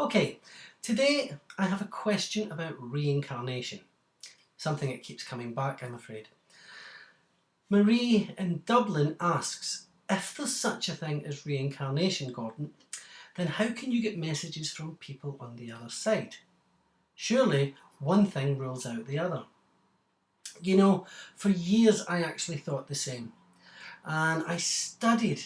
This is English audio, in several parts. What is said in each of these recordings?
Okay, today I have a question about reincarnation. Something that keeps coming back, I'm afraid. Marie in Dublin asks, if there's such a thing as reincarnation, Gordon, then how can you get messages from people on the other side? Surely one thing rules out the other. You know, for years I actually thought the same. And I studied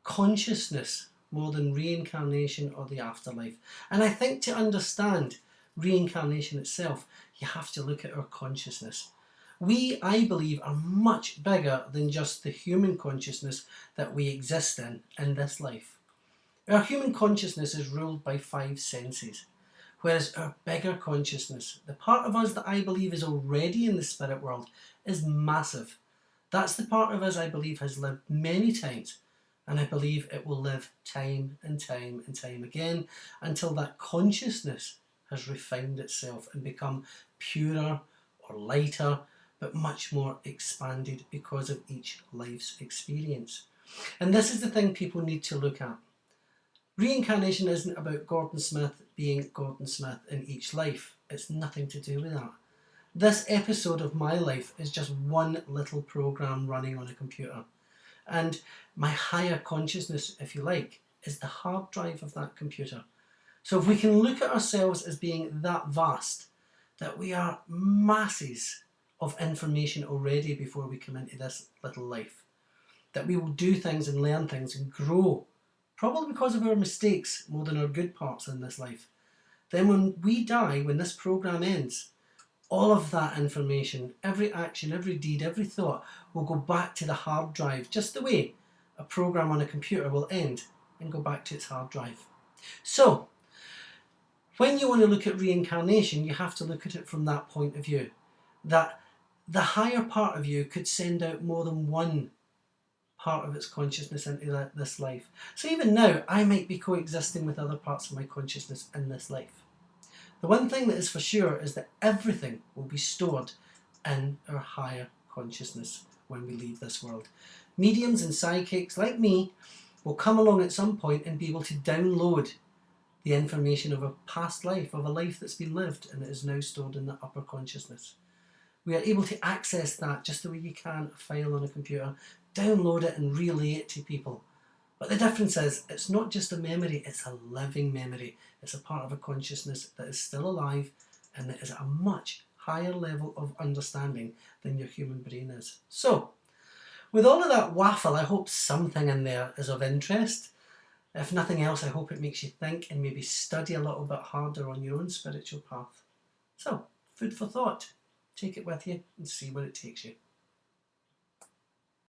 consciousness more than reincarnation or the afterlife. And I think to understand reincarnation itself, you have to look at our consciousness. We, I believe, are much bigger than just the human consciousness that we exist in this life. Our human consciousness is ruled by 5 senses, whereas our bigger consciousness, the part of us that I believe is already in the spirit world, is massive. That's the part of us I believe has lived many times, and I believe it will live time and time and time again until that consciousness has refined itself and become purer or lighter, but much more expanded because of each life's experience. And this is the thing people need to look at. Reincarnation isn't about Gordon Smith being Gordon Smith in each life. It's nothing to do with that. This episode of my life is just one little program running on a computer. And my higher consciousness, if you like, is the hard drive of that computer. So if we can look at ourselves as being that vast, that we are masses of information already before we come into this little life, that we will do things and learn things and grow, probably because of our mistakes more than our good parts in this life, then when we die, when this program ends, all of that information, every action, every deed, every thought will go back to the hard drive, just the way a program on a computer will end and go back to its hard drive. So, when you want to look at reincarnation, you have to look at it from that point of view, that the higher part of you could send out more than one part of its consciousness into this life. So even now, I might be coexisting with other parts of my consciousness in this life. The one thing that is for sure is that everything will be stored in our higher consciousness when we leave this world. Mediums and psychics like me will come along at some point and be able to download the information of a past life, of a life that's been lived and it is now stored in the upper consciousness. We are able to access that just the way you can a file on a computer, download it and relay it to people. But the difference is, it's not just a memory, it's a living memory. It's a part of a consciousness that is still alive and that is at a much higher level of understanding than your human brain is. So, with all of that waffle, I hope something in there is of interest. If nothing else, I hope it makes you think and maybe study a little bit harder on your own spiritual path. So, food for thought. Take it with you and see where it takes you.